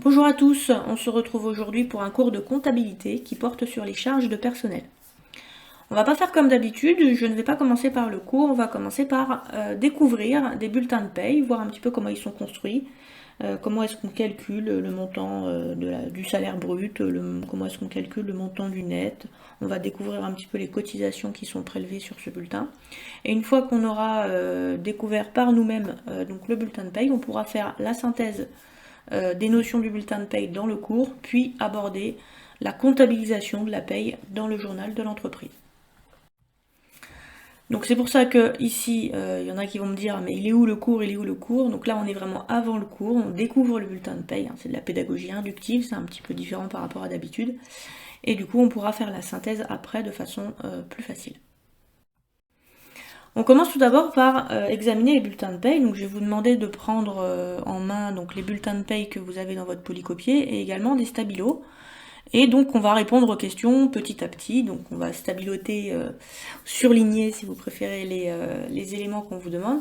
Bonjour à tous, on se retrouve aujourd'hui pour un cours de comptabilité qui porte sur les charges de personnel. On va pas faire comme d'habitude, je ne vais pas commencer par le cours, on va commencer par découvrir des bulletins de paye, voir un petit peu comment ils sont construits, comment est-ce qu'on calcule le montant du salaire brut, comment est-ce qu'on calcule le montant du net. On va découvrir un petit peu les cotisations qui sont prélevées sur ce bulletin. Et une fois qu'on aura découvert par nous-mêmes donc le bulletin de paye, on pourra faire la synthèse des notions du bulletin de paye dans le cours, puis aborder la comptabilisation de la paye dans le journal de l'entreprise. Donc c'est pour ça que ici, il y en a qui vont me dire mais il est où le cours, il est où le cours? Donc là on est vraiment avant le cours, on découvre le bulletin de paye, c'est de la pédagogie inductive, c'est un petit peu différent par rapport à d'habitude. Et du coup on pourra faire la synthèse après de façon plus facile. On commence tout d'abord par examiner les bulletins de paye. Donc je vais vous demander de prendre en main donc, les bulletins de paye que vous avez dans votre polycopier et également des stabilos. Et donc on va répondre aux questions petit à petit. Donc on va stabiloter, surligner si vous préférez les éléments qu'on vous demande.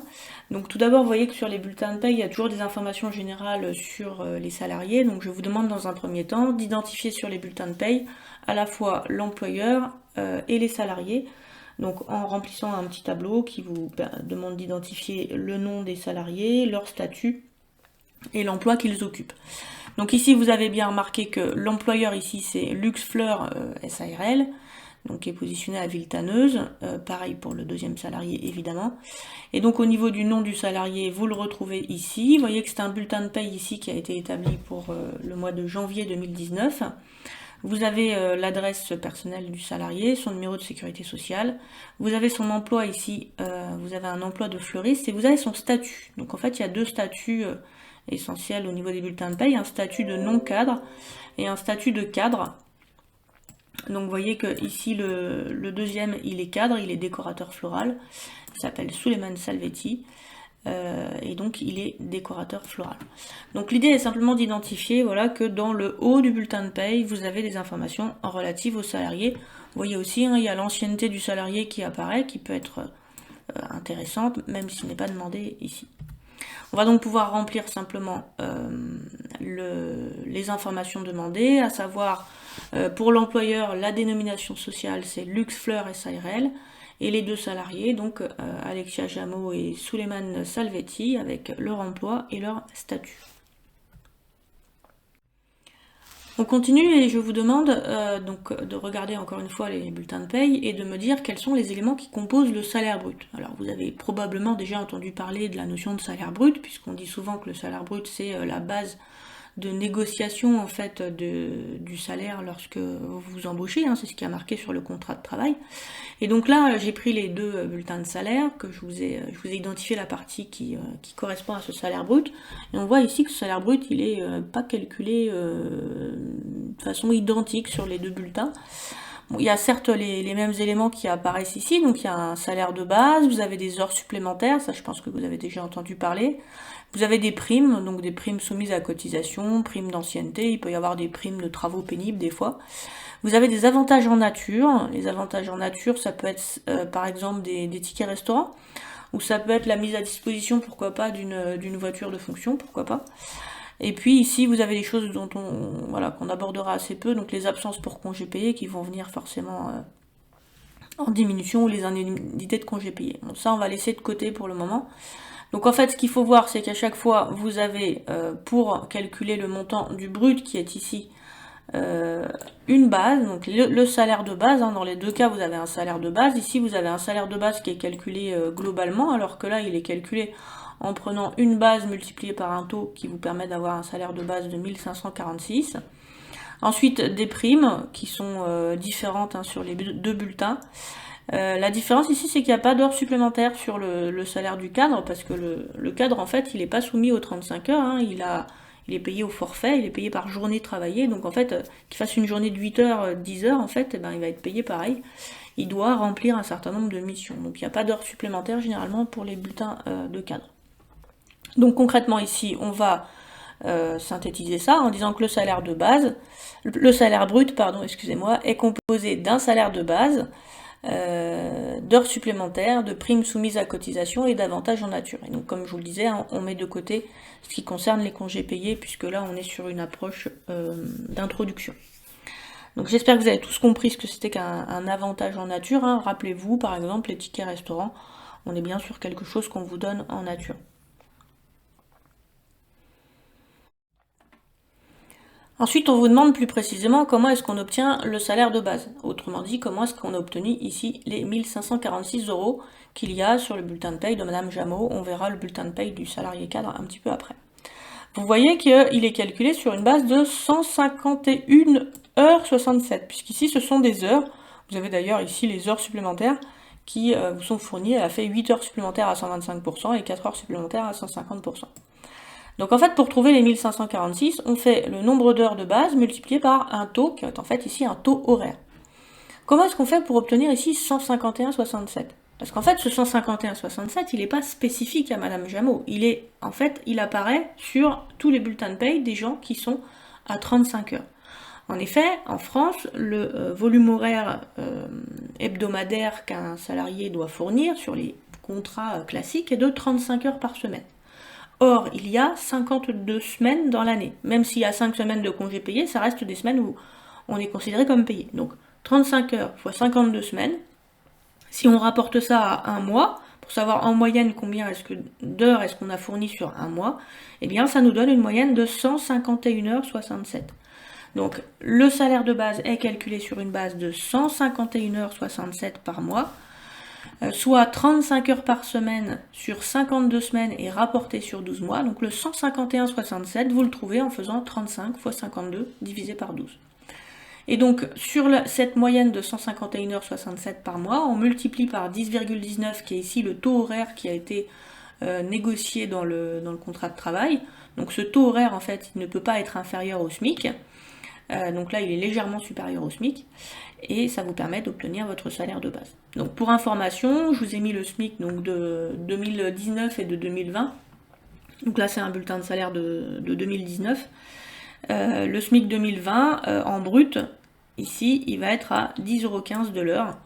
Donc tout d'abord vous voyez que sur les bulletins de paye il y a toujours des informations générales sur les salariés. Donc je vous demande dans un premier temps d'identifier sur les bulletins de paye à la fois l'employeur et les salariés. Donc en remplissant un petit tableau qui vous demande d'identifier le nom des salariés, leur statut et l'emploi qu'ils occupent. Donc ici vous avez bien remarqué que l'employeur ici c'est Luxfleur SARL, donc qui est positionné à Villetaneuse, pareil pour le deuxième salarié évidemment. Et donc au niveau du nom du salarié, vous le retrouvez ici. Vous voyez que c'est un bulletin de paye ici qui a été établi pour le mois de janvier 2019. Vous avez l'adresse personnelle du salarié, son numéro de sécurité sociale, vous avez son emploi ici, vous avez un emploi de fleuriste et vous avez son statut. Donc en fait il y a deux statuts essentiels au niveau des bulletins de paye, un statut de non-cadre et un statut de cadre. Donc vous voyez que ici le deuxième il est cadre, il est décorateur floral, il s'appelle Souleymane Salvetti. Et donc il est décorateur floral. Donc l'idée est simplement d'identifier voilà, que dans le haut du bulletin de paye, vous avez des informations relatives aux salariés. Vous voyez aussi, il y a l'ancienneté du salarié qui apparaît, qui peut être intéressante, même s'il n'est pas demandé ici. On va donc pouvoir remplir simplement les informations demandées, à savoir pour l'employeur, la dénomination sociale, c'est Luxfleur SARL. Et les deux salariés, donc Alexia Jameau et Souleymane Salvetti, avec leur emploi et leur statut. On continue et je vous demande donc de regarder encore une fois les bulletins de paye et de me dire quels sont les éléments qui composent le salaire brut. Alors vous avez probablement déjà entendu parler de la notion de salaire brut, puisqu'on dit souvent que le salaire brut c'est la base de négociation en fait du salaire lorsque vous vous embauchez, c'est ce qui a marqué sur le contrat de travail. Et donc là j'ai pris les deux bulletins de salaire, que je vous ai identifié la partie qui correspond à ce salaire brut, et on voit ici que ce salaire brut il est pas calculé de façon identique sur les deux bulletins. Bon, il y a certes les mêmes éléments qui apparaissent ici, donc il y a un salaire de base, vous avez des heures supplémentaires, ça je pense que vous avez déjà entendu parler. Vous avez des primes, donc des primes soumises à cotisation, primes d'ancienneté, il peut y avoir des primes de travaux pénibles des fois. Vous avez des avantages en nature, les avantages en nature ça peut être par exemple des tickets restaurants, ou ça peut être la mise à disposition, pourquoi pas, d'une voiture de fonction, pourquoi pas. Et puis ici vous avez des choses dont qu'on abordera assez peu, donc les absences pour congés payés qui vont venir forcément en diminution, ou les indemnités de congés payés. Bon, ça on va laisser de côté pour le moment. Donc en fait ce qu'il faut voir c'est qu'à chaque fois vous avez pour calculer le montant du brut qui est ici une base, donc le salaire de base, dans les deux cas vous avez un salaire de base, ici vous avez un salaire de base qui est calculé globalement, alors que là il est calculé en prenant une base multipliée par un taux qui vous permet d'avoir un salaire de base de 1546. Ensuite des primes qui sont différentes sur les deux bulletins. La différence ici c'est qu'il n'y a pas d'heures supplémentaires sur le salaire du cadre, parce que le cadre en fait il n'est pas soumis aux 35 heures, il est payé au forfait, il est payé par journée travaillée, donc en fait qu'il fasse une journée de 8 heures, 10 heures en fait, il va être payé pareil, il doit remplir un certain nombre de missions, donc il n'y a pas d'heures supplémentaires généralement pour les bulletins de cadre. Donc concrètement ici on va synthétiser ça en disant que le salaire de base, le salaire brut, pardon, excusez-moi, est composé d'un salaire de base, d'heures supplémentaires, de primes soumises à cotisation et d'avantages en nature. Et donc comme je vous le disais, on met de côté ce qui concerne les congés payés, puisque là on est sur une approche d'introduction. Donc j'espère que vous avez tous compris ce que c'était qu'un avantage en nature. Hein. Rappelez-vous, par exemple, les tickets restaurants, on est bien sur quelque chose qu'on vous donne en nature. Ensuite, on vous demande plus précisément comment est-ce qu'on obtient le salaire de base. Autrement dit, comment est-ce qu'on a obtenu ici les 1546 € qu'il y a sur le bulletin de paye de Madame Jameau. On verra le bulletin de paye du salarié cadre un petit peu après. Vous voyez qu'il est calculé sur une base de 151h67, puisqu'ici ce sont des heures. Vous avez d'ailleurs ici les heures supplémentaires qui vous sont fournies. Elle a fait 8 heures supplémentaires à 125% et 4 heures supplémentaires à 150%. Donc en fait, pour trouver les 1546, on fait le nombre d'heures de base multiplié par un taux, qui est en fait ici un taux horaire. Comment est-ce qu'on fait pour obtenir ici 151,67 ? Parce qu'en fait, ce 151,67, il n'est pas spécifique à Madame Jameau. Il apparaît sur tous les bulletins de paye des gens qui sont à 35 heures. En effet, en France, le volume horaire hebdomadaire qu'un salarié doit fournir sur les contrats classiques est de 35 heures par semaine. Or, il y a 52 semaines dans l'année. Même s'il y a 5 semaines de congés payés, ça reste des semaines où on est considéré comme payé. Donc, 35 heures fois 52 semaines. Si on rapporte ça à un mois, pour savoir en moyenne combien d'heures est-ce qu'on a fourni sur un mois, eh bien, ça nous donne une moyenne de 151h67. Donc, le salaire de base est calculé sur une base de 151h67 par mois, soit 35 heures par semaine sur 52 semaines et rapporté sur 12 mois. Donc le 151,67, vous le trouvez en faisant 35 fois 52 divisé par 12. Et donc sur cette moyenne de 151h67 par mois, on multiplie par 10,19 qui est ici le taux horaire qui a été négocié dans le contrat de travail. Donc ce taux horaire en fait il ne peut pas être inférieur au SMIC. Donc là il est légèrement supérieur au SMIC et ça vous permet d'obtenir votre salaire de base. Donc pour information, je vous ai mis le SMIC donc, de 2019 et de 2020. Donc là c'est un bulletin de salaire de 2019. Le SMIC 2020 en brut, ici il va être à 10,15 € de l'heure.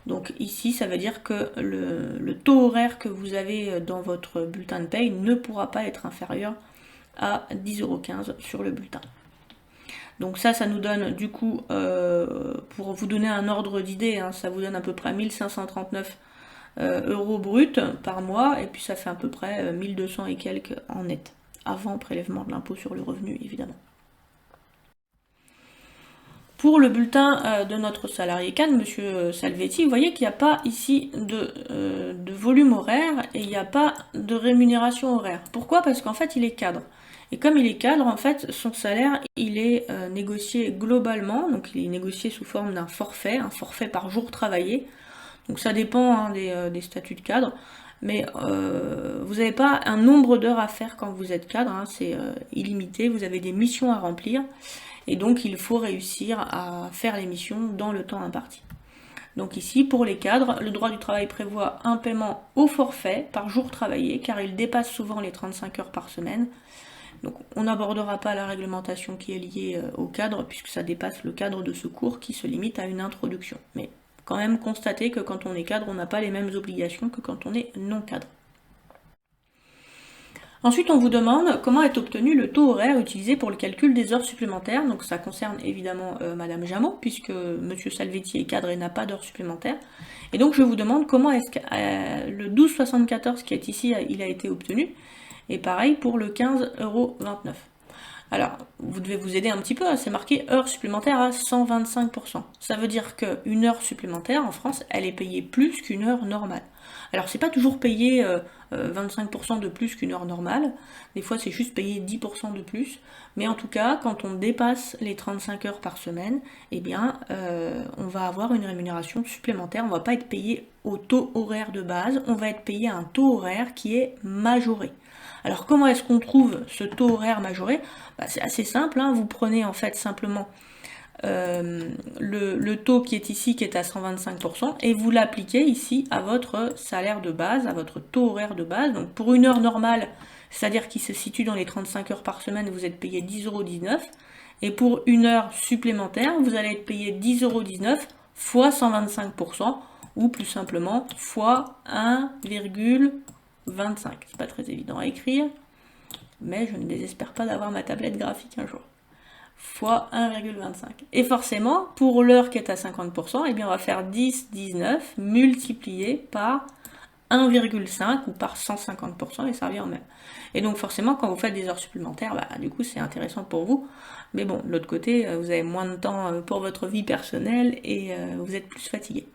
Donc ici ça veut dire que le taux horaire que vous avez dans votre bulletin de paye ne pourra pas être inférieur à 10,15 € sur le bulletin. Donc ça nous donne du coup, pour vous donner un ordre d'idée, hein, ça vous donne à peu près 1539 € bruts par mois, et puis ça fait à peu près 1200 et quelques en net, avant prélèvement de l'impôt sur le revenu évidemment. Pour le bulletin de notre salarié cadre, Monsieur Salvetti, vous voyez qu'il n'y a pas ici de volume horaire et il n'y a pas de rémunération horaire. Pourquoi ? Parce qu'en fait il est cadre. Et comme il est cadre, en fait, son salaire, il est négocié globalement, donc il est négocié sous forme d'un forfait, un forfait par jour travaillé. Donc ça dépend hein, des statuts de cadre, mais vous n'avez pas un nombre d'heures à faire quand vous êtes cadre, hein, c'est illimité, vous avez des missions à remplir, et donc il faut réussir à faire les missions dans le temps imparti. Donc ici, pour les cadres, le droit du travail prévoit un paiement au forfait par jour travaillé, car il dépasse souvent les 35 heures par semaine. Donc on n'abordera pas la réglementation qui est liée au cadre, puisque ça dépasse le cadre de ce cours qui se limite à une introduction. Mais quand même constater que quand on est cadre, on n'a pas les mêmes obligations que quand on est non cadre. Ensuite, on vous demande comment est obtenu le taux horaire utilisé pour le calcul des heures supplémentaires. Donc ça concerne évidemment Madame Jameau, puisque Monsieur Salvetti est cadre et n'a pas d'heures supplémentaires. Et donc je vous demande comment est-ce que le 12,74 qui est ici, il a été obtenu. Et pareil pour le 15,29 €. Alors, vous devez vous aider un petit peu, hein, c'est marqué heure supplémentaire à 125%. Ça veut dire qu'une heure supplémentaire en France, elle est payée plus qu'une heure normale. Alors, c'est pas toujours payé 25% de plus qu'une heure normale. Des fois, c'est juste payé 10% de plus. Mais en tout cas, quand on dépasse les 35 heures par semaine, eh bien, on va avoir une rémunération supplémentaire. On va pas être payé au taux horaire de base, on va être payé à un taux horaire qui est majoré. Alors comment est-ce qu'on trouve ce taux horaire majoré ? C'est assez simple, hein. Vous prenez en fait simplement le taux qui est ici, qui est à 125%, et vous l'appliquez ici à votre salaire de base, à votre taux horaire de base. Donc pour une heure normale, c'est-à-dire qui se situe dans les 35 heures par semaine, vous êtes payé 10,19 €, et pour une heure supplémentaire, vous allez être payé 10,19 € fois 125%, ou plus simplement fois 1,25. C'est pas très évident à écrire, mais je ne désespère pas d'avoir ma tablette graphique un jour. Fois 1,25. Et forcément, pour l'heure qui est à 50%, eh bien on va faire 10, 19 multiplié par 1,5 ou par 150%, et ça revient en même. Et donc forcément, quand vous faites des heures supplémentaires, bah, du coup c'est intéressant pour vous. Mais bon, de l'autre côté, vous avez moins de temps pour votre vie personnelle et vous êtes plus fatigué.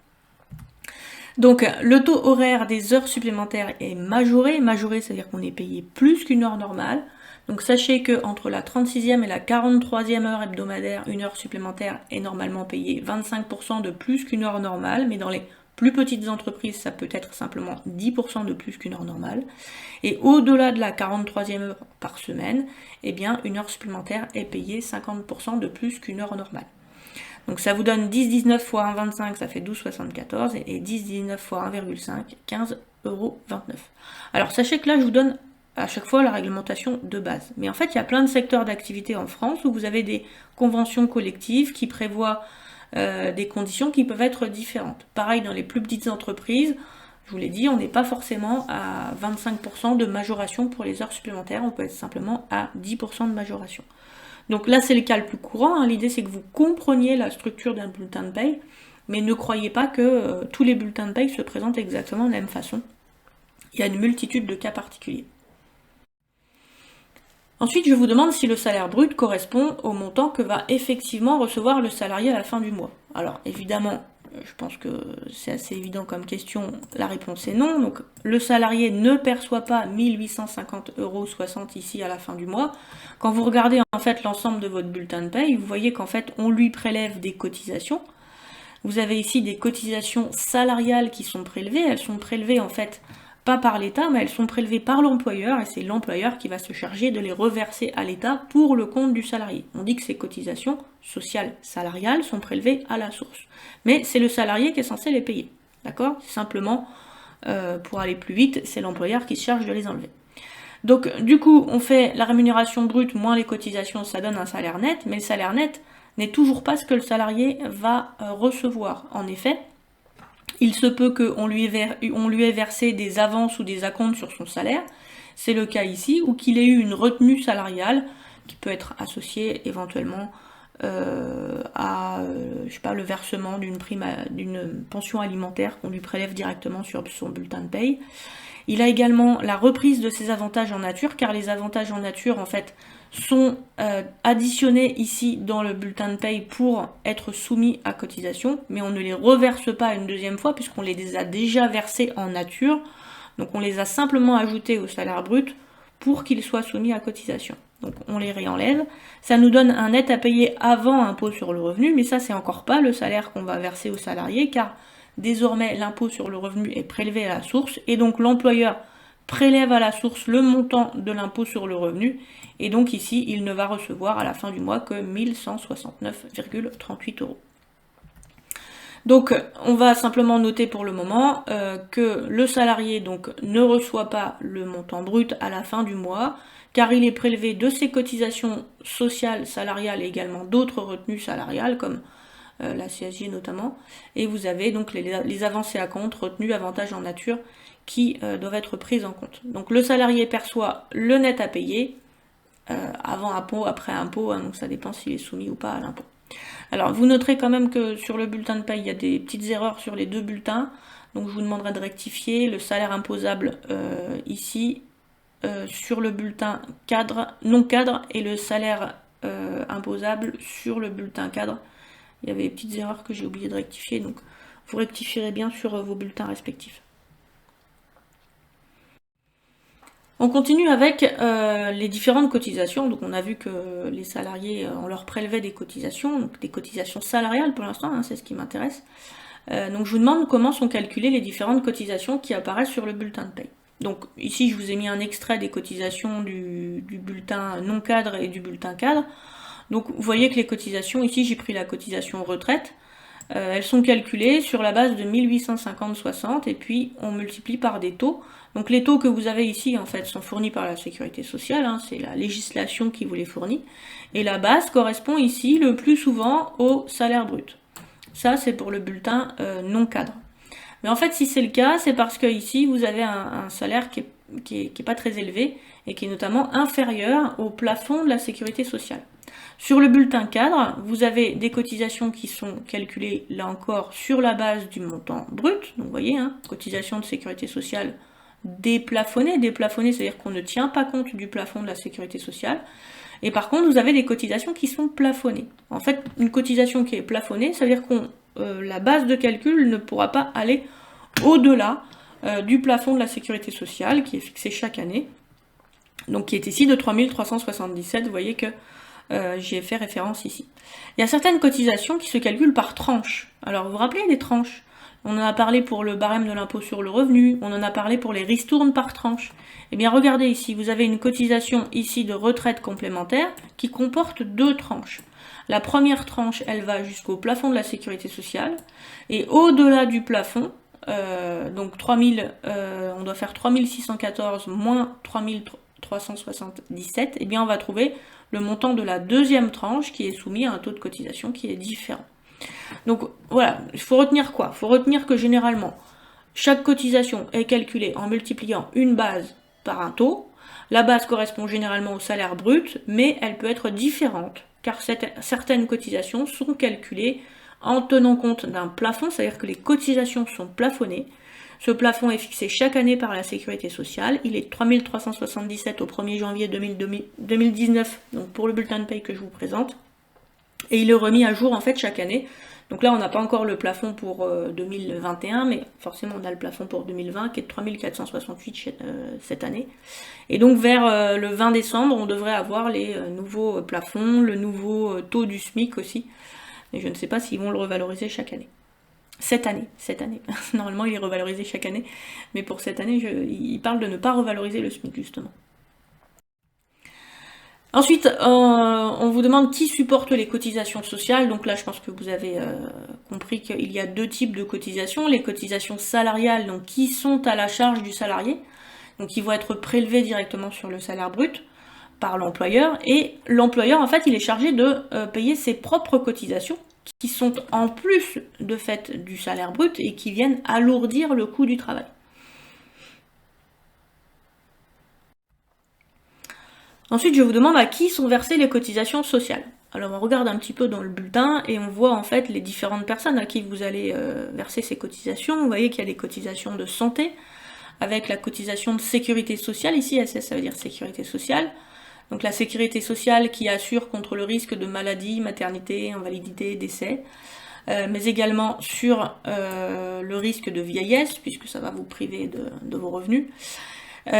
Donc le taux horaire des heures supplémentaires est majoré. Majoré, c'est-à-dire qu'on est payé plus qu'une heure normale. Donc sachez que entre la 36e et la 43e heure hebdomadaire, une heure supplémentaire est normalement payée 25% de plus qu'une heure normale, mais dans les plus petites entreprises, ça peut être simplement 10% de plus qu'une heure normale. Et au-delà de la 43e heure par semaine, eh bien, une heure supplémentaire est payée 50% de plus qu'une heure normale. Donc ça vous donne 10,19 fois 1,25, ça fait 12,74, et 10,19 fois 1,5, 15,29 €. Alors sachez que là, je vous donne à chaque fois la réglementation de base. Mais en fait, il y a plein de secteurs d'activité en France où vous avez des conventions collectives qui prévoient des conditions qui peuvent être différentes. Pareil, dans les plus petites entreprises, je vous l'ai dit, on n'est pas forcément à 25% de majoration pour les heures supplémentaires, on peut être simplement à 10% de majoration. Donc là, c'est le cas le plus courant, hein. L'idée, c'est que vous compreniez la structure d'un bulletin de paye, mais ne croyez pas que tous les bulletins de paye se présentent exactement de la même façon. Il y a une multitude de cas particuliers. Ensuite, je vous demande si le salaire brut correspond au montant que va effectivement recevoir le salarié à la fin du mois. Alors, évidemment, je pense que c'est assez évident comme question, la réponse est non. Donc, le salarié ne perçoit pas 1850,60 € ici à la fin du mois. Quand vous regardez en fait l'ensemble de votre bulletin de paye, vous voyez qu'en fait, on lui prélève des cotisations. Vous avez ici des cotisations salariales qui sont prélevées. Elles sont prélevées en fait pas par l'État, mais elles sont prélevées par l'employeur, et c'est l'employeur qui va se charger de les reverser à l'État pour le compte du salarié. On dit que ces cotisations sociales salariales sont prélevées à la source. Mais c'est le salarié qui est censé les payer. D'accord ? Simplement, pour aller plus vite, c'est l'employeur qui se charge de les enlever. Donc, du coup, on fait la rémunération brute moins les cotisations, ça donne un salaire net, mais le salaire net n'est toujours pas ce que le salarié va recevoir. En effet, il se peut qu'on lui ait versé des avances ou des acomptes sur son salaire, c'est le cas ici, ou qu'il ait eu une retenue salariale qui peut être associée éventuellement à je sais pas, le versement d'une pension alimentaire qu'on lui prélève directement sur son bulletin de paye. Il a également la reprise de ses avantages en nature, car les avantages en nature en fait sont additionnés ici dans le bulletin de paye pour être soumis à cotisation, mais on ne les reverse pas une deuxième fois puisqu'on les a déjà versés en nature, donc on les a simplement ajoutés au salaire brut pour qu'ils soient soumis à cotisation. Donc on les réenlève, ça nous donne un net à payer avant impôt sur le revenu, mais ça c'est encore pas le salaire qu'on va verser aux salariés, car désormais l'impôt sur le revenu est prélevé à la source, et donc l'employeur prélève à la source le montant de l'impôt sur le revenu, et donc ici, il ne va recevoir à la fin du mois que 1169,38 €. Donc, on va simplement noter pour le moment que le salarié donc ne reçoit pas le montant brut à la fin du mois, car il est prélevé de ses cotisations sociales, salariales et également d'autres retenues salariales, comme la CSG notamment, et vous avez donc les avancées à compte, retenues, avantages en nature, qui doivent être prises en compte. Donc le salarié perçoit le net à payer, avant impôt, après impôt, hein, donc ça dépend s'il est soumis ou pas à l'impôt. Alors vous noterez quand même que sur le bulletin de paye, il y a des petites erreurs sur les deux bulletins, donc je vous demanderai de rectifier le salaire imposable ici, sur le bulletin cadre, non cadre, et le salaire imposable sur le bulletin cadre. Il y avait des petites erreurs que j'ai oublié de rectifier, donc vous rectifierez bien sur vos bulletins respectifs. On continue avec les différentes cotisations. Donc on a vu que les salariés, on leur prélevait des cotisations, donc des cotisations salariales pour l'instant, hein, c'est ce qui m'intéresse. Donc je vous demande comment sont calculées les différentes cotisations qui apparaissent sur le bulletin de paye. Donc ici je vous ai mis un extrait des cotisations du bulletin non cadre et du bulletin cadre. Donc vous voyez que les cotisations, ici j'ai pris la cotisation retraite, elles sont calculées sur la base de 1850,60 et puis on multiplie par des taux. Donc les taux que vous avez ici en fait sont fournis par la sécurité sociale, hein, c'est la législation qui vous les fournit, et la base correspond ici le plus souvent au salaire brut. Ça c'est pour le bulletin non cadre. Mais en fait, si c'est le cas, c'est parce que ici, vous avez un salaire qui est pas très élevé et qui est notamment inférieur au plafond de la sécurité sociale. Sur le bulletin cadre, vous avez des cotisations qui sont calculées, là encore, sur la base du montant brut. Donc vous voyez, hein, cotisation de sécurité sociale déplafonnée. Déplafonnée, c'est-à-dire qu'on ne tient pas compte du plafond de la sécurité sociale. Et par contre, vous avez des cotisations qui sont plafonnées. En fait, une cotisation qui est plafonnée, ça veut dire que la base de calcul ne pourra pas aller au-delà du plafond de la sécurité sociale qui est fixé chaque année. Donc qui est ici de 3 377, vous voyez que j'y ai fait référence ici. Il y a certaines cotisations qui se calculent par tranche. Alors vous vous rappelez des tranches? On en a parlé pour le barème de l'impôt sur le revenu, on en a parlé pour les ristournes par tranche. Eh bien regardez ici, vous avez une cotisation ici de retraite complémentaire qui comporte 2 tranches. La première tranche, elle va jusqu'au plafond de la sécurité sociale, et au-delà du plafond, donc 3000, on doit faire 3614 moins 3377, eh bien on va trouver le montant de la deuxième tranche qui est soumis à un taux de cotisation qui est différent. Donc voilà, il faut retenir quoi? Il faut retenir que généralement, chaque cotisation est calculée en multipliant une base par un taux. La base correspond généralement au salaire brut, mais elle peut être différente, car certaines cotisations sont calculées en tenant compte d'un plafond, c'est-à-dire que les cotisations sont plafonnées. Ce plafond est fixé chaque année par la sécurité sociale. Il est 3377 au 1er janvier 2019, donc pour le bulletin de paye que je vous présente. Et il est remis à jour en fait chaque année. Donc là, on n'a pas encore le plafond pour 2021, mais forcément, on a le plafond pour 2020 qui est de 3468 cette année. Et donc, vers le 20 décembre, on devrait avoir les nouveaux plafonds, le nouveau taux du SMIC aussi. Et je ne sais pas s'ils vont le revaloriser chaque année. Cette année. Normalement, il est revalorisé chaque année. Mais pour cette année, il parle de ne pas revaloriser le SMIC, justement. Ensuite, on vous demande qui supporte les cotisations sociales. Donc là, je pense que vous avez compris qu'il y a 2 types de cotisations. Les cotisations salariales, donc qui sont à la charge du salarié, donc qui vont être prélevées directement sur le salaire brut par l'employeur. Et l'employeur, en fait, il est chargé de payer ses propres cotisations, qui sont en plus de fait du salaire brut et qui viennent alourdir le coût du travail. Ensuite, je vous demande à qui sont versées les cotisations sociales. Alors on regarde un petit peu dans le bulletin et on voit en fait les différentes personnes à qui vous allez verser ces cotisations. Vous voyez qu'il y a des cotisations de santé, avec la cotisation de sécurité sociale, ici SS ça veut dire sécurité sociale. Donc la sécurité sociale qui assure contre le risque de maladie, maternité, invalidité, décès, mais également sur le risque de vieillesse, puisque ça va vous priver de vos revenus.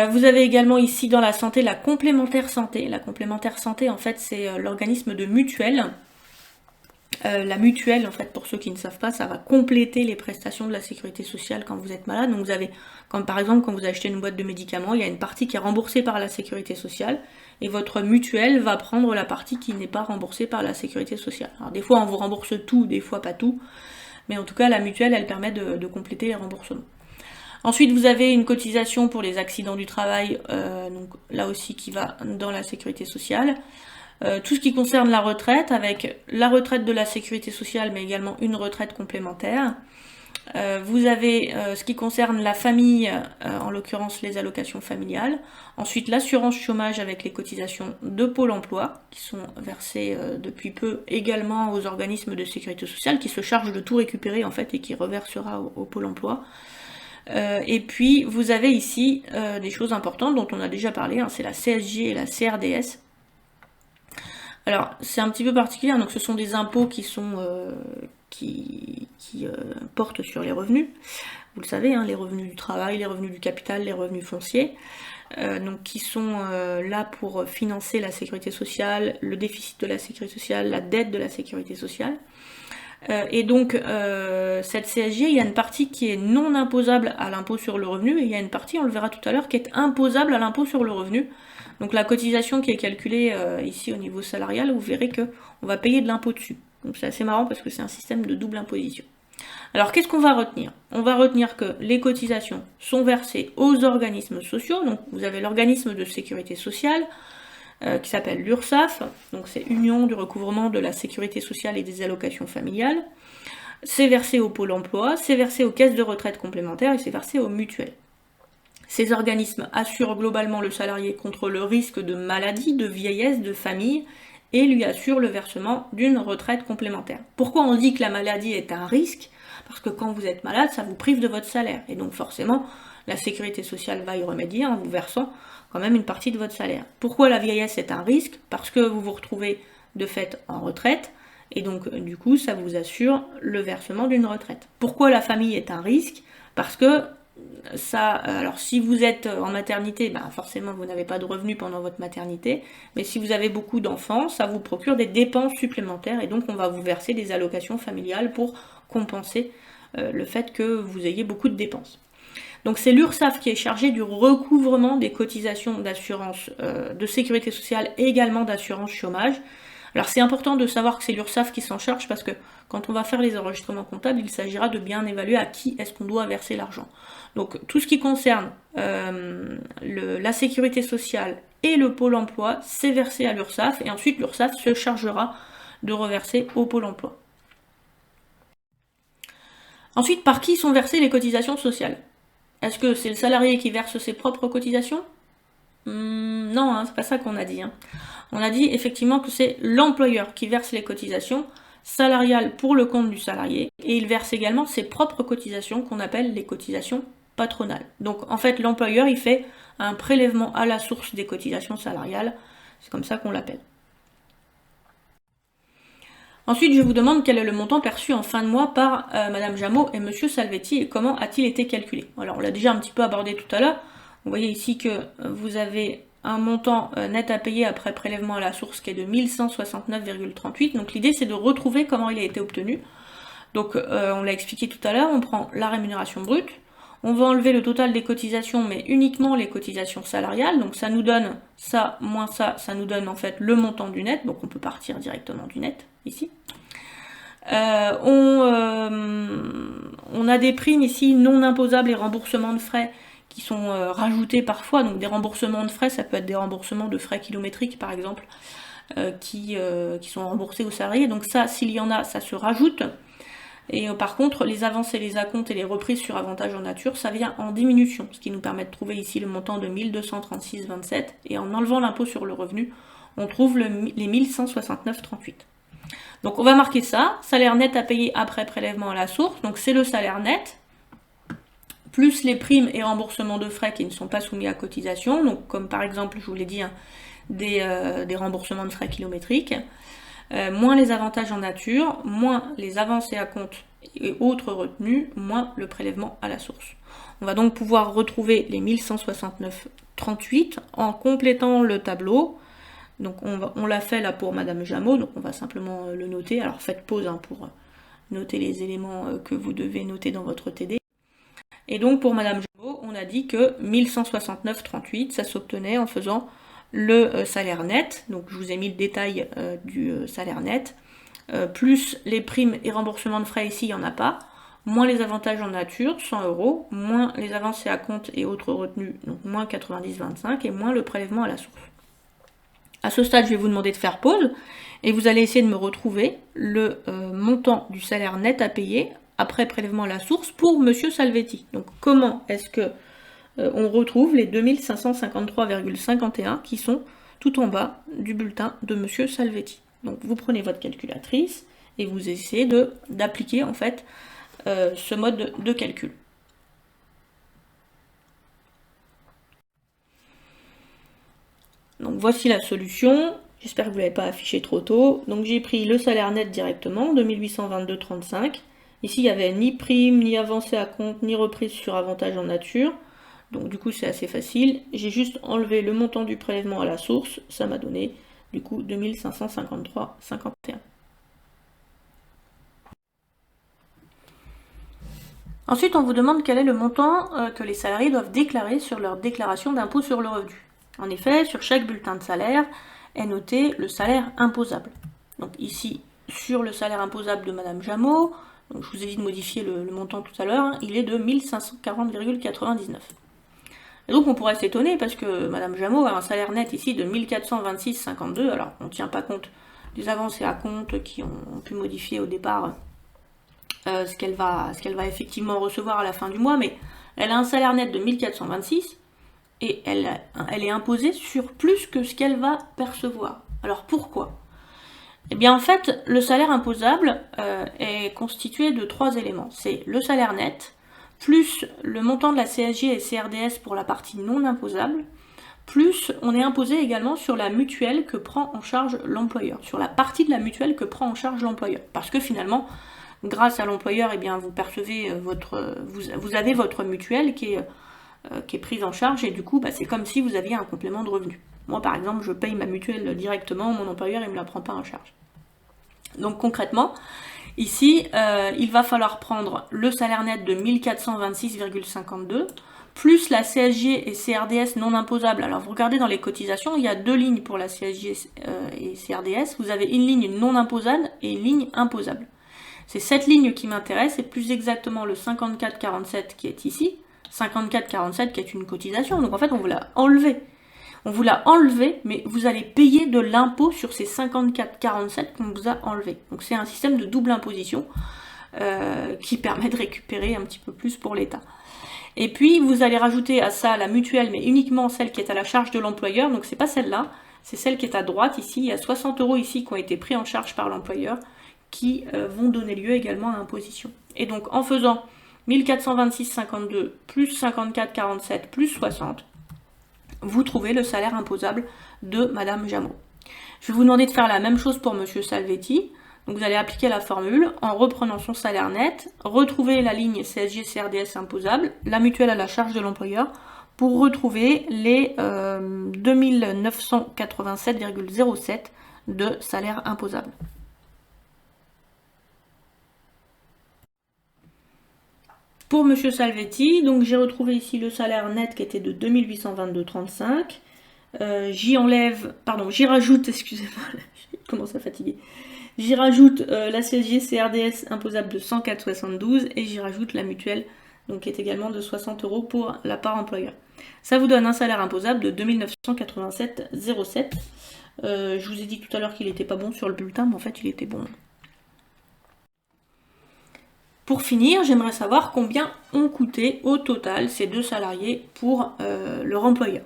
Vous avez également ici dans la santé la complémentaire santé. La complémentaire santé, en fait, c'est l'organisme de mutuelle. La mutuelle, en fait, pour ceux qui ne savent pas, ça va compléter les prestations de la sécurité sociale quand vous êtes malade. Donc vous avez, comme par exemple, quand vous achetez une boîte de médicaments, il y a une partie qui est remboursée par la sécurité sociale et votre mutuelle va prendre la partie qui n'est pas remboursée par la sécurité sociale. Alors des fois, on vous rembourse tout, des fois pas tout. Mais en tout cas, la mutuelle, elle permet de compléter les remboursements. Ensuite, vous avez une cotisation pour les accidents du travail, donc là aussi qui va dans la sécurité sociale. Tout ce qui concerne la retraite, avec la retraite de la sécurité sociale, mais également une retraite complémentaire. Vous avez ce qui concerne la famille, en l'occurrence les allocations familiales. Ensuite, l'assurance chômage avec les cotisations de Pôle emploi, qui sont versées depuis peu également aux organismes de sécurité sociale, qui se chargent de tout récupérer en fait et qui reversera au Pôle emploi. Et puis vous avez ici des choses importantes dont on a déjà parlé, hein, c'est la CSG et la CRDS. Alors c'est un petit peu particulier, hein, donc ce sont des impôts qui sont qui portent sur les revenus. Vous le savez, hein, les revenus du travail, les revenus du capital, les revenus fonciers, donc qui sont là pour financer la sécurité sociale, le déficit de la sécurité sociale, la dette de la sécurité sociale. Et donc, cette CSG, il y a une partie qui est non imposable à l'impôt sur le revenu, et il y a une partie, on le verra tout à l'heure, qui est imposable à l'impôt sur le revenu. Donc la cotisation qui est calculée ici au niveau salarial, vous verrez qu'on va payer de l'impôt dessus. Donc c'est assez marrant parce que c'est un système de double imposition. Alors qu'est-ce qu'on va retenir? On va retenir que les cotisations sont versées aux organismes sociaux, donc vous avez l'organisme de sécurité sociale, qui s'appelle l'URSSAF, donc c'est Union du recouvrement de la sécurité sociale et des allocations familiales. c'est versé au Pôle emploi, c'est versé aux caisses de retraite complémentaires et c'est versé aux mutuelles. Ces organismes assurent globalement le salarié contre le risque de maladie, de vieillesse, de famille et lui assurent le versement d'une retraite complémentaire. Pourquoi on dit que la maladie est un risque? Parce que quand vous êtes malade, ça vous prive de votre salaire. Et donc forcément, la sécurité sociale va y remédier en vous versant quand même une partie de votre salaire. Pourquoi la vieillesse est un risque? Parce que vous vous retrouvez de fait en retraite, et donc du coup, ça vous assure le versement d'une retraite. Pourquoi la famille est un risque? Parce que ça, alors si vous êtes en maternité, ben forcément vous n'avez pas de revenus pendant votre maternité, mais si vous avez beaucoup d'enfants, ça vous procure des dépenses supplémentaires et donc on va vous verser des allocations familiales pour compenser le fait que vous ayez beaucoup de dépenses. Donc c'est l'URSSAF qui est chargé du recouvrement des cotisations d'assurance de sécurité sociale et également d'assurance chômage. Alors c'est important de savoir que c'est l'URSSAF qui s'en charge parce que quand on va faire les enregistrements comptables, il s'agira de bien évaluer à qui est-ce qu'on doit verser l'argent. Donc tout ce qui concerne la sécurité sociale et le Pôle emploi, c'est versé à l'URSSAF et ensuite l'URSSAF se chargera de reverser au Pôle emploi. Ensuite, par qui sont versées les cotisations sociales? Est-ce que c'est le salarié qui verse ses propres cotisations? Non, hein, c'est pas ça qu'on a dit. Hein. On a dit effectivement que c'est l'employeur qui verse les cotisations salariales pour le compte du salarié et il verse également ses propres cotisations qu'on appelle les cotisations patronales. Donc en fait l'employeur il fait un prélèvement à la source des cotisations salariales, c'est comme ça qu'on l'appelle. Ensuite je vous demande quel est le montant perçu en fin de mois par Madame Jameau et Monsieur Salvetti et comment a-t-il été calculé. Alors on l'a déjà un petit peu abordé tout à l'heure, vous voyez ici que vous avez un montant net à payer après prélèvement à la source qui est de 1169,38. Donc l'idée c'est de retrouver comment il a été obtenu. Donc on l'a expliqué tout à l'heure, on prend la rémunération brute, on va enlever le total des cotisations, mais uniquement les cotisations salariales. Donc ça nous donne ça moins ça nous donne en fait le montant du net. Donc on peut partir directement du net ici. On a des primes ici non imposables et remboursements de frais qui sont rajoutés parfois, donc des remboursements de frais, ça peut être des remboursements de frais kilométriques par exemple, qui sont remboursés aux salariés, donc ça, s'il y en a, ça se rajoute, et par contre, les avances et les acomptes et les reprises sur avantages en nature, ça vient en diminution, ce qui nous permet de trouver ici le montant de 1236,27, et en enlevant l'impôt sur le revenu, on trouve les 1169,38. Donc on va marquer ça, salaire net à payer après prélèvement à la source, donc c'est le salaire net, plus les primes et remboursements de frais qui ne sont pas soumis à cotisation, donc comme par exemple, je vous l'ai dit, hein, des remboursements de frais kilométriques, moins les avantages en nature, moins les avances et acomptes et autres retenues, moins le prélèvement à la source. On va donc pouvoir retrouver les 1169,38 en complétant le tableau. Donc on l'a fait là pour Madame Jameau, donc on va simplement le noter. Alors faites pause hein, pour noter les éléments que vous devez noter dans votre TD. Et donc pour Madame Jameau, on a dit que 1169,38, ça s'obtenait en faisant le salaire net, donc je vous ai mis le détail du salaire net, plus les primes et remboursements de frais ici, il n'y en a pas, moins les avantages en nature, 100 €, moins les avances et acomptes et autres retenues, donc moins 90,25, et moins le prélèvement à la source. À ce stade, je vais vous demander de faire pause, et vous allez essayer de me retrouver le montant du salaire net à payer après prélèvement à la source pour Monsieur Salvetti. Donc comment est-ce que on retrouve les 2553,51 qui sont tout en bas du bulletin de Monsieur Salvetti. Donc vous prenez votre calculatrice et vous essayez d'appliquer en fait ce mode de calcul. Donc voici la solution. J'espère que vous ne l'avez pas affiché trop tôt. Donc j'ai pris le salaire net directement, 2822,35. Ici, il n'y avait ni prime, ni avancée à compte, ni reprise sur avantage en nature. Donc du coup, c'est assez facile. J'ai juste enlevé le montant du prélèvement à la source. Ça m'a donné, du coup, 2553,51. Ensuite, on vous demande quel est le montant que les salariés doivent déclarer sur leur déclaration d'impôt sur le revenu. En effet, sur chaque bulletin de salaire est noté le salaire imposable. Donc ici, sur le salaire imposable de Madame Jameau, donc je vous ai dit de modifier le montant tout à l'heure, hein, il est de 1540,99. Et donc on pourrait s'étonner parce que Madame Jameau a un salaire net ici de 1426,52, alors on ne tient pas compte des avances et acomptes qui ont pu modifier au départ ce qu'elle va effectivement recevoir à la fin du mois, mais elle a un salaire net de 1426 et elle est imposée sur plus que ce qu'elle va percevoir. Alors pourquoi? Eh bien en fait, le salaire imposable est constitué de 3 éléments. C'est le salaire net, plus le montant de la CSG et CRDS pour la partie non imposable, plus on est imposé également sur la mutuelle que prend en charge l'employeur, sur la partie de la mutuelle que prend en charge l'employeur. Parce que finalement, grâce à l'employeur, eh bien, vous percevez vous avez votre mutuelle qui est prise en charge, et du coup, bah, c'est comme si vous aviez un complément de revenu. Moi, par exemple, je paye ma mutuelle directement, mon employeur, il ne me la prend pas en charge. Donc concrètement, ici, il va falloir prendre le salaire net de 1426,52, plus la CSG et CRDS non imposables. Alors vous regardez dans les cotisations, il y a 2 lignes pour la CSG et CRDS. Vous avez une ligne non imposable et une ligne imposable. C'est cette ligne qui m'intéresse, et plus exactement le 54,47 qui est ici. 54,47 qui est une cotisation, donc en fait on vous l'a enlevé. On vous l'a enlevé, mais vous allez payer de l'impôt sur ces 54,47 qu'on vous a enlevé. Donc c'est un système de double imposition qui permet de récupérer un petit peu plus pour l'État. Et puis vous allez rajouter à ça la mutuelle, mais uniquement celle qui est à la charge de l'employeur, donc c'est pas celle-là, c'est celle qui est à droite ici. Il y a 60 € ici qui ont été pris en charge par l'employeur, qui vont donner lieu également à imposition. Et donc en faisant 1426,52 plus 54,47 plus 60, vous trouvez le salaire imposable de Madame Jameau. Je vais vous demander de faire la même chose pour Monsieur Salvetti. Donc vous allez appliquer la formule en reprenant son salaire net, retrouver la ligne CSG-CRDS imposable, la mutuelle à la charge de l'employeur, pour retrouver les 2987,07 de salaire imposable. Pour Monsieur Salvetti, donc j'ai retrouvé ici le salaire net qui était de 2822,35. J'y rajoute, excusez-moi, je commence à fatiguer. J'y rajoute la CSG CRDS imposable de 104,72 et j'y rajoute la mutuelle, donc qui est également de 60 € pour la part employeur. Ça vous donne un salaire imposable de 2987,07. Je vous ai dit tout à l'heure qu'il n'était pas bon sur le bulletin, mais en fait il était bon. Pour finir, j'aimerais savoir combien ont coûté au total ces 2 salariés pour leur employeur.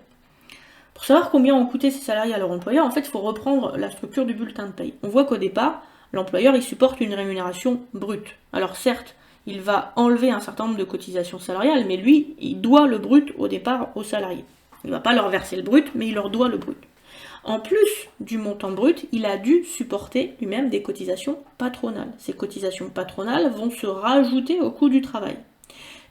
Pour savoir combien ont coûté ces salariés à leur employeur, en fait, il faut reprendre la structure du bulletin de paye. On voit qu'au départ, l'employeur, il supporte une rémunération brute. Alors certes, il va enlever un certain nombre de cotisations salariales, mais lui, il doit le brut au départ aux salariés. Il ne va pas leur verser le brut, mais il leur doit le brut. En plus du montant brut, il a dû supporter lui-même des cotisations patronales. Ces cotisations patronales vont se rajouter au coût du travail.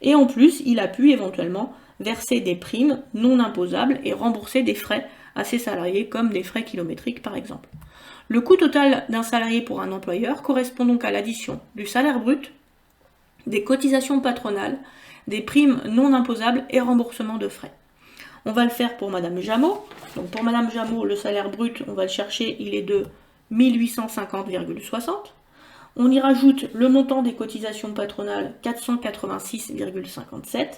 Et en plus, il a pu éventuellement verser des primes non imposables et rembourser des frais à ses salariés, comme des frais kilométriques par exemple. Le coût total d'un salarié pour un employeur correspond donc à l'addition du salaire brut, des cotisations patronales, des primes non imposables et remboursement de frais. On va le faire pour Madame Jameau. Donc pour Madame Jameau, le salaire brut, on va le chercher, il est de 1850,60. On y rajoute le montant des cotisations patronales, 486,57.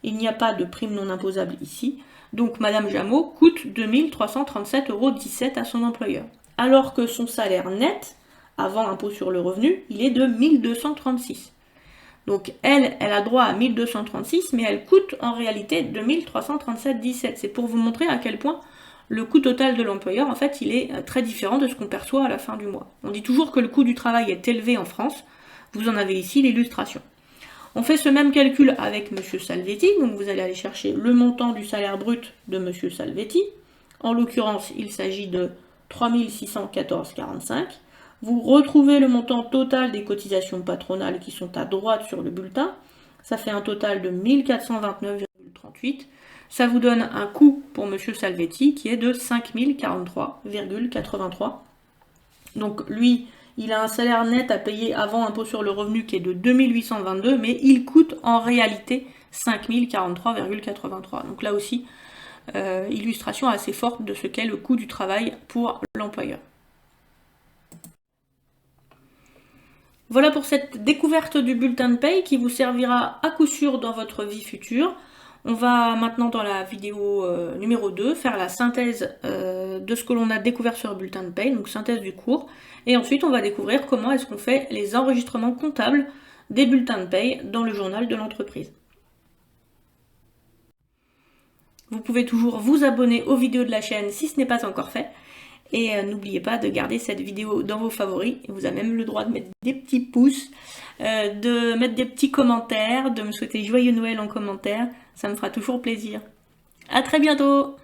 Il n'y a pas de prime non imposable ici. Donc Madame Jameau coûte 2337,17 € à son employeur. Alors que son salaire net, avant impôt sur le revenu, il est de 1236. Donc elle a droit à 1236, mais elle coûte en réalité 2337,17. C'est pour vous montrer à quel point le coût total de l'employeur, en fait, il est très différent de ce qu'on perçoit à la fin du mois. On dit toujours que le coût du travail est élevé en France. Vous en avez ici l'illustration. On fait ce même calcul avec M. Salvetti. Donc vous allez aller chercher le montant du salaire brut de M. Salvetti. En l'occurrence, il s'agit de 3614,45. Vous retrouvez le montant total des cotisations patronales qui sont à droite sur le bulletin. Ça fait un total de 1429,38. Ça vous donne un coût pour M. Salvetti qui est de 5043,83. Donc lui, il a un salaire net à payer avant impôt sur le revenu qui est de 2822, mais il coûte en réalité 5043,83. Donc là aussi, illustration assez forte de ce qu'est le coût du travail pour l'employeur. Voilà pour cette découverte du bulletin de paye qui vous servira à coup sûr dans votre vie future. On va maintenant dans la vidéo numéro 2 faire la synthèse de ce que l'on a découvert sur le bulletin de paye, donc synthèse du cours. Et ensuite on va découvrir comment est-ce qu'on fait les enregistrements comptables des bulletins de paye dans le journal de l'entreprise. Vous pouvez toujours vous abonner aux vidéos de la chaîne si ce n'est pas encore fait. Et n'oubliez pas de garder cette vidéo dans vos favoris. Vous avez même le droit de mettre des petits pouces, de mettre des petits commentaires, de me souhaiter joyeux Noël en commentaire. Ça me fera toujours plaisir. À très bientôt!